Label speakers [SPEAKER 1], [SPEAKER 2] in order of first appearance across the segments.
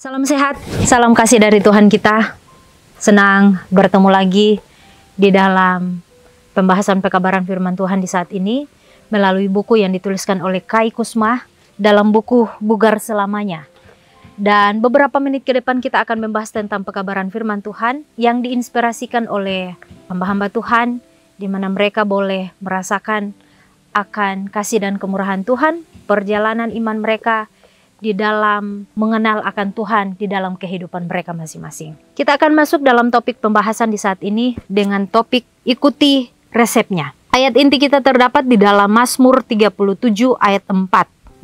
[SPEAKER 1] Salam sehat, salam kasih dari Tuhan kita. Senang bertemu lagi di dalam pembahasan pekabaran firman Tuhan di saat ini melalui buku yang dituliskan oleh Kai Kusma dalam buku Bugar Selamanya. Dan beberapa menit ke depan kita akan membahas tentang pekabaran firman Tuhan yang diinspirasikan oleh hamba-hamba Tuhan, di mana mereka boleh merasakan akan kasih dan kemurahan Tuhan, perjalanan iman mereka di dalam mengenal akan Tuhan di dalam kehidupan mereka masing-masing. Kita akan masuk dalam topik pembahasan di saat ini dengan topik ikuti resepnya. Ayat inti kita terdapat di dalam Mazmur 37 ayat 4.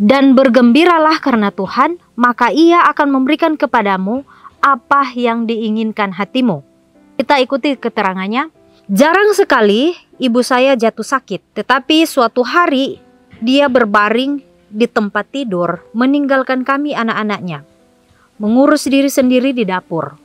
[SPEAKER 1] Dan bergembiralah karena Tuhan, maka Ia akan memberikan kepadamu apa yang diinginkan hatimu. Kita ikuti keterangannya. Jarang sekali ibu saya jatuh sakit, tetapi suatu hari dia berbaring di tempat tidur, meninggalkan kami anak-anaknya, mengurus diri sendiri di dapur.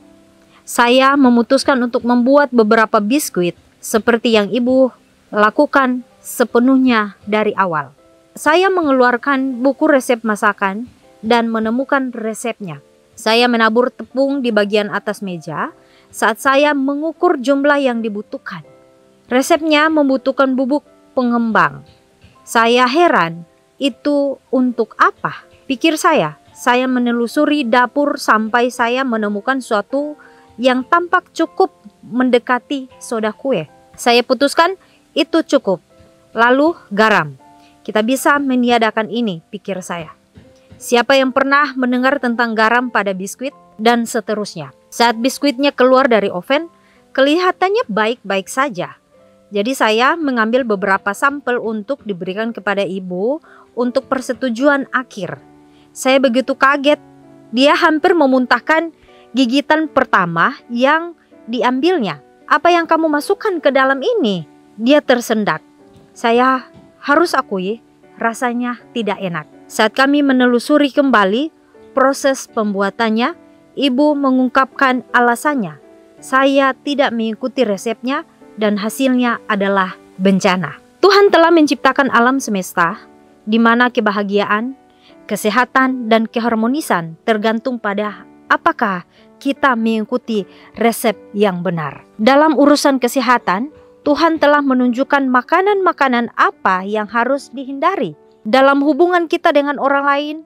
[SPEAKER 1] Saya memutuskan untuk membuat beberapa biskuit seperti yang ibu lakukan sepenuhnya dari awal. Saya mengeluarkan buku resep masakan dan menemukan resepnya. Saya menabur tepung di bagian atas meja saat saya mengukur jumlah yang dibutuhkan. Resepnya membutuhkan bubuk pengembang. Saya heran, itu untuk apa? Pikir saya menelusuri dapur sampai saya menemukan sesuatu yang tampak cukup mendekati soda kue. Saya putuskan itu cukup. Lalu garam. Kita bisa meniadakan ini, pikir saya. Siapa yang pernah mendengar tentang garam pada biskuit dan seterusnya? Saat biskuitnya keluar dari oven, kelihatannya baik-baik saja. Jadi saya mengambil beberapa sampel untuk diberikan kepada ibu untuk persetujuan akhir. Saya begitu kaget, dia hampir memuntahkan gigitan pertama yang diambilnya. Apa yang kamu masukkan ke dalam ini? Dia tersendat. Saya harus akui, rasanya tidak enak. Saat kami menelusuri kembali proses pembuatannya, ibu mengungkapkan alasannya. Saya tidak mengikuti resepnya dan hasilnya adalah bencana. Tuhan telah menciptakan alam semesta di mana kebahagiaan, kesehatan, dan keharmonisan tergantung pada apakah kita mengikuti resep yang benar. Dalam urusan kesehatan, Tuhan telah menunjukkan makanan-makanan apa yang harus dihindari. Dalam hubungan kita dengan orang lain,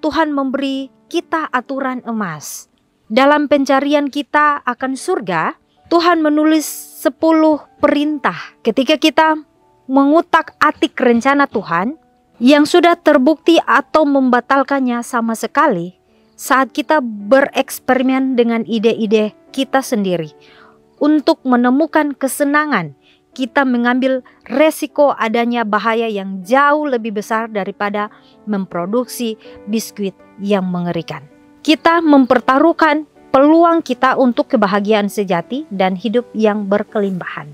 [SPEAKER 1] Tuhan memberi kita aturan emas. Dalam pencarian kita akan surga, Tuhan menulis 10 perintah. Ketika kita mengutak-atik rencana Tuhan yang sudah terbukti atau membatalkannya sama sekali, saat kita bereksperimen dengan ide-ide kita sendiri untuk menemukan kesenangan, kita mengambil resiko adanya bahaya yang jauh lebih besar daripada memproduksi biskuit yang mengerikan. Kita mempertaruhkan peluang kita untuk kebahagiaan sejati dan hidup yang berkelimbahan.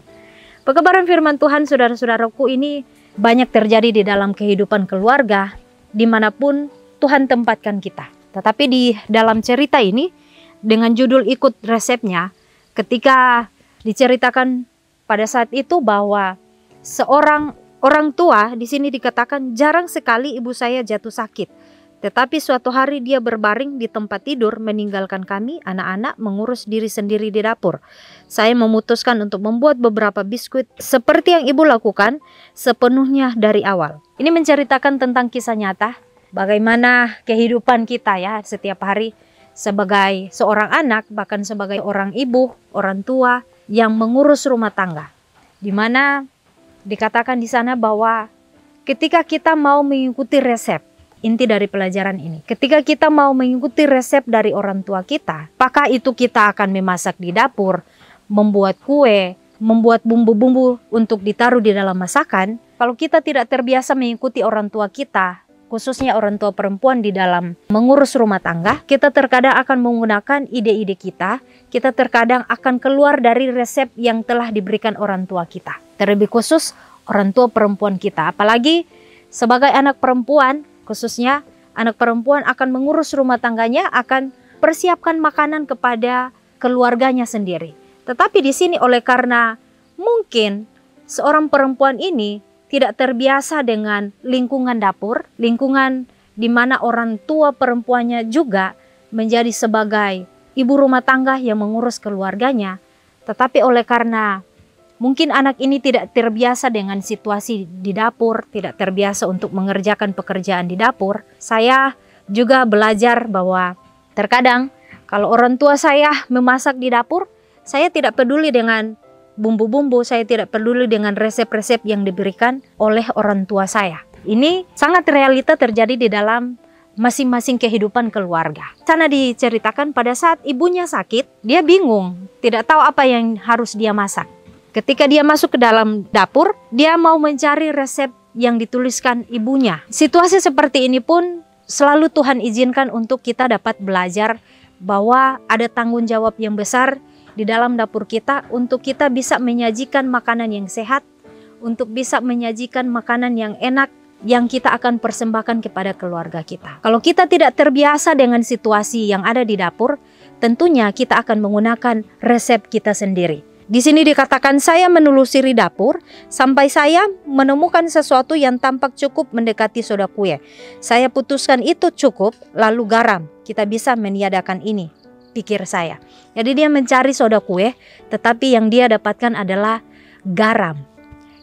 [SPEAKER 1] Pekabaran firman Tuhan, saudara-saudaraku, ini banyak terjadi di dalam kehidupan keluarga, dimanapun Tuhan tempatkan kita. Tetapi di dalam cerita ini, dengan judul ikut resepnya, ketika diceritakan pada saat itu bahwa seorang orang tua, di sini dikatakan jarang sekali ibu saya jatuh sakit. Tetapi suatu hari dia berbaring di tempat tidur, meninggalkan kami, anak-anak, mengurus diri sendiri di dapur. Saya memutuskan untuk membuat beberapa biskuit seperti yang ibu lakukan sepenuhnya dari awal. Ini menceritakan tentang kisah nyata, bagaimana kehidupan kita ya setiap hari sebagai seorang anak, bahkan sebagai orang ibu, orang tua yang mengurus rumah tangga. Di mana dikatakan di sana bahwa ketika kita mau mengikuti resep, inti dari pelajaran ini, ketika kita mau mengikuti resep dari orang tua kita, apakah itu kita akan memasak di dapur, membuat kue, membuat bumbu-bumbu untuk ditaruh di dalam masakan. Kalau kita tidak terbiasa mengikuti orang tua kita, khususnya orang tua perempuan di dalam mengurus rumah tangga, kita terkadang akan menggunakan ide-ide kita terkadang akan keluar dari resep yang telah diberikan orang tua kita. Terlebih khusus orang tua perempuan kita, apalagi sebagai anak perempuan, khususnya anak perempuan akan mengurus rumah tangganya, akan persiapkan makanan kepada keluarganya sendiri. Tetapi di sini oleh karena mungkin seorang perempuan ini tidak terbiasa dengan lingkungan dapur, lingkungan di mana orang tua perempuannya juga menjadi sebagai ibu rumah tangga yang mengurus keluarganya. Tetapi oleh karena mungkin anak ini tidak terbiasa dengan situasi di dapur, tidak terbiasa untuk mengerjakan pekerjaan di dapur, saya juga belajar bahwa terkadang kalau orang tua saya memasak di dapur, saya tidak peduli dengan bumbu-bumbu, saya tidak peduli dengan resep-resep yang diberikan oleh orang tua saya. Ini sangat realita terjadi di dalam masing-masing kehidupan keluarga. Sana diceritakan pada saat ibunya sakit, dia bingung, tidak tahu apa yang harus dia masak. Ketika dia masuk ke dalam dapur, dia mau mencari resep yang dituliskan ibunya. Situasi seperti ini pun selalu Tuhan izinkan untuk kita dapat belajar bahwa ada tanggung jawab yang besar di dalam dapur kita untuk kita bisa menyajikan makanan yang sehat, untuk bisa menyajikan makanan yang enak, yang kita akan persembahkan kepada keluarga kita. Kalau kita tidak terbiasa dengan situasi yang ada di dapur, tentunya kita akan menggunakan resep kita sendiri. Di sini dikatakan saya menelusuri dapur sampai saya menemukan sesuatu yang tampak cukup mendekati soda kue. Saya putuskan itu cukup, lalu garam. Kita bisa meniadakan ini, pikir saya. Jadi dia mencari soda kue, tetapi yang dia dapatkan adalah garam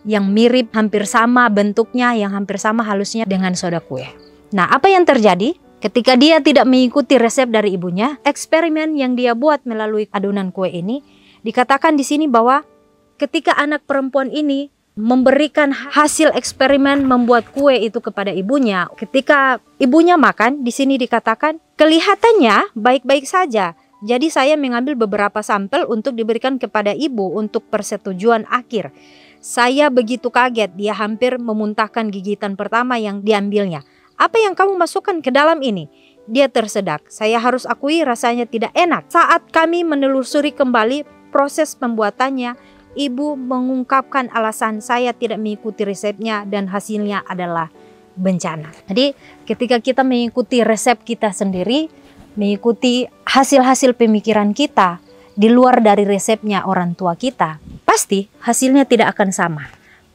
[SPEAKER 1] yang mirip, hampir sama bentuknya, yang hampir sama halusnya dengan soda kue. Nah, apa yang terjadi? Ketika dia tidak mengikuti resep dari ibunya, eksperimen yang dia buat melalui adonan kue ini, dikatakan di sini bahwa ketika anak perempuan ini memberikan hasil eksperimen membuat kue itu kepada ibunya, ketika ibunya makan, di sini dikatakan kelihatannya baik-baik saja. Jadi saya mengambil beberapa sampel untuk diberikan kepada ibu untuk persetujuan akhir. Saya begitu kaget, dia hampir memuntahkan gigitan pertama yang diambilnya. Apa yang kamu masukkan ke dalam ini? Dia tersedak. Saya harus akui rasanya tidak enak. Saat kami menelusuri kembali proses pembuatannya, ibu mengungkapkan alasan saya tidak mengikuti resepnya dan hasilnya adalah bencana. Jadi ketika kita mengikuti resep kita sendiri, mengikuti hasil-hasil pemikiran kita di luar dari resepnya orang tua kita, pasti hasilnya tidak akan sama.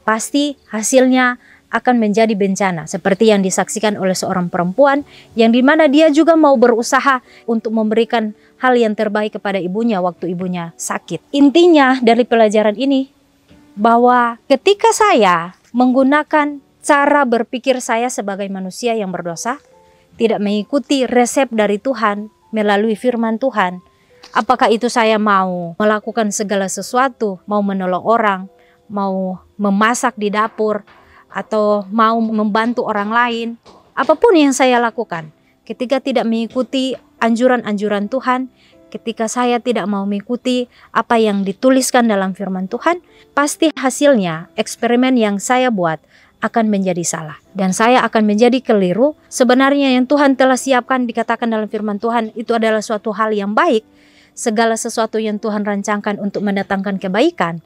[SPEAKER 1] Pasti hasilnya akan menjadi bencana, seperti yang disaksikan oleh seorang perempuan yang dimana dia juga mau berusaha untuk memberikan hal yang terbaik kepada ibunya waktu ibunya sakit. Intinya dari pelajaran ini bahwa ketika saya menggunakan cara berpikir saya sebagai manusia yang berdosa, tidak mengikuti resep dari Tuhan melalui firman Tuhan, apakah itu saya mau melakukan segala sesuatu, mau menolong orang, mau memasak di dapur, atau mau membantu orang lain, apapun yang saya lakukan, ketika tidak mengikuti anjuran-anjuran Tuhan, ketika saya tidak mau mengikuti apa yang dituliskan dalam firman Tuhan, pasti hasilnya eksperimen yang saya buat akan menjadi salah. Dan saya akan menjadi keliru. Sebenarnya yang Tuhan telah siapkan, dikatakan dalam firman Tuhan, itu adalah suatu hal yang baik. Segala sesuatu yang Tuhan rancangkan untuk mendatangkan kebaikan.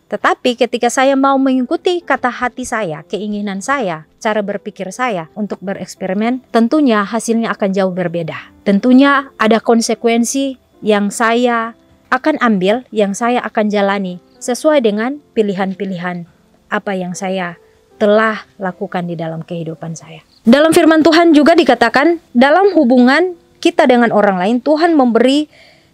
[SPEAKER 1] Tetapi ketika saya mau mengikuti kata hati saya, keinginan saya, cara berpikir saya untuk bereksperimen, tentunya hasilnya akan jauh berbeda. Tentunya ada konsekuensi yang saya akan ambil, yang saya akan jalani sesuai dengan pilihan-pilihan apa yang saya telah lakukan di dalam kehidupan saya. Dalam firman Tuhan juga dikatakan, dalam hubungan kita dengan orang lain, Tuhan memberi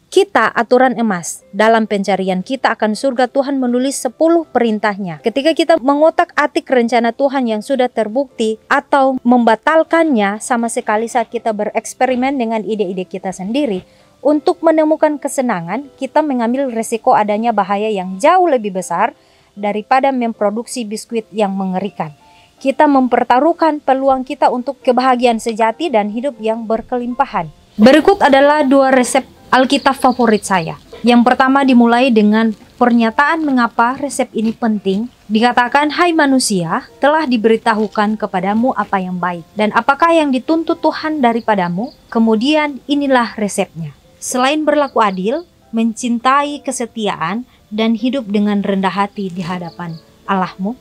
[SPEAKER 1] kita aturan emas. Dalam pencarian kita akan surga, Tuhan menulis 10 perintahnya. Ketika kita mengotak-atik rencana Tuhan yang sudah terbukti atau membatalkannya sama sekali saat kita bereksperimen dengan ide-ide kita sendiri, untuk menemukan kesenangan, kita mengambil resiko adanya bahaya yang jauh lebih besar daripada memproduksi biskuit yang mengerikan. Kita mempertaruhkan peluang kita untuk kebahagiaan sejati dan hidup yang berkelimpahan. Berikut adalah 2 resep Alkitab favorit saya. Yang pertama dimulai dengan pernyataan mengapa resep ini penting. Dikatakan, hai manusia, telah diberitahukan kepadamu apa yang baik dan apakah yang dituntut Tuhan daripadamu. Kemudian inilah resepnya. Selain berlaku adil, mencintai kesetiaan, dan hidup dengan rendah hati di hadapan Allahmu.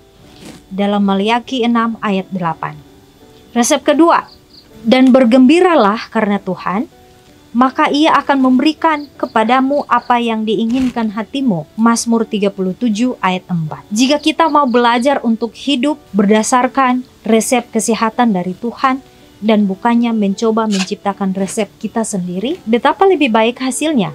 [SPEAKER 1] Dalam Maliaki 6 ayat 8. Resep kedua, dan bergembiralah karena Tuhan, maka ia akan memberikan kepadamu apa yang diinginkan hatimu. Mazmur 37 ayat 4. Jika kita mau belajar untuk hidup berdasarkan resep kesehatan dari Tuhan, dan bukannya mencoba menciptakan resep kita sendiri, betapa lebih baik hasilnya.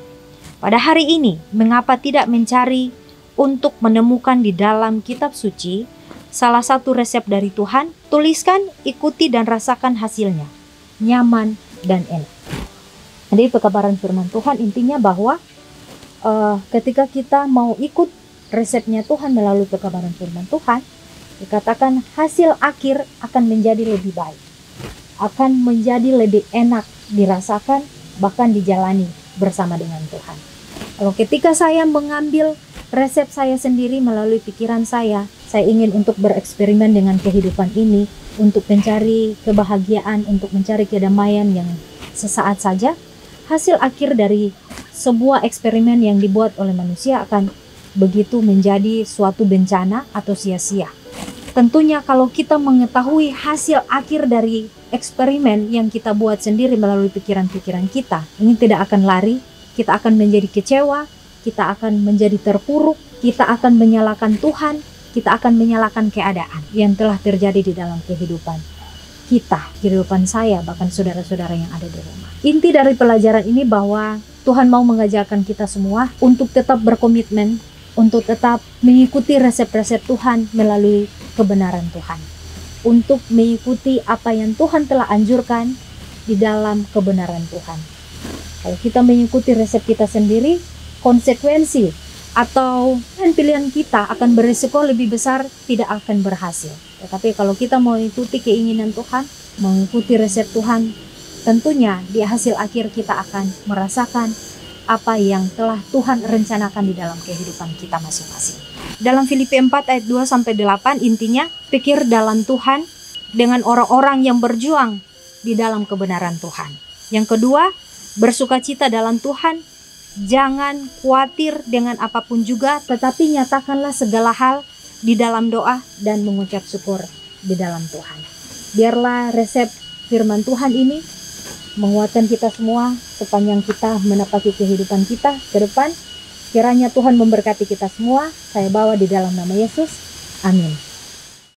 [SPEAKER 1] Pada hari ini, mengapa tidak mencari untuk menemukan di dalam kitab suci salah satu resep dari Tuhan? Tuliskan, ikuti dan rasakan hasilnya. Nyaman dan enak. Jadi pekabaran firman Tuhan intinya bahwa ketika kita mau ikut resepnya Tuhan melalui pekabaran firman Tuhan, dikatakan hasil akhir akan menjadi lebih baik, akan menjadi lebih enak dirasakan, bahkan dijalani bersama dengan Tuhan. Kalau ketika saya mengambil resep saya sendiri melalui pikiran saya ingin untuk bereksperimen dengan kehidupan ini, untuk mencari kebahagiaan, untuk mencari kedamaian yang sesaat saja, hasil akhir dari sebuah eksperimen yang dibuat oleh manusia akan begitu menjadi suatu bencana atau sia-sia. Tentunya kalau kita mengetahui hasil akhir dari eksperimen yang kita buat sendiri melalui pikiran-pikiran kita, ini tidak akan lari, kita akan menjadi kecewa, kita akan menjadi terpuruk, kita akan menyalahkan Tuhan, kita akan menyalahkan keadaan yang telah terjadi di dalam kehidupan kita, kehidupan saya, bahkan saudara-saudara yang ada di rumah. Inti dari pelajaran ini bahwa Tuhan mau mengajarkan kita semua untuk tetap berkomitmen, untuk tetap mengikuti resep-resep Tuhan melalui kebenaran Tuhan, untuk mengikuti apa yang Tuhan telah anjurkan di dalam kebenaran Tuhan. Kalau kita mengikuti resep kita sendiri, konsekuensi atau pilihan kita akan berisiko lebih besar tidak akan berhasil. Tetapi kalau kita mau ikuti keinginan Tuhan, mengikuti resep Tuhan, tentunya di hasil akhir kita akan merasakan apa yang telah Tuhan rencanakan di dalam kehidupan kita masing-masing. Dalam Filipi 4 ayat 2-8 intinya, pikir dalam Tuhan dengan orang-orang yang berjuang di dalam kebenaran Tuhan. Yang kedua, bersukacita dalam Tuhan. Jangan khawatir dengan apapun juga, tetapi nyatakanlah segala hal di dalam doa dan mengucap syukur di dalam Tuhan. Biarlah resep firman Tuhan ini menguatkan kita semua sepanjang kita menapaki kehidupan kita ke depan. Kiranya Tuhan memberkati kita semua. Saya bawa di dalam nama Yesus. Amin.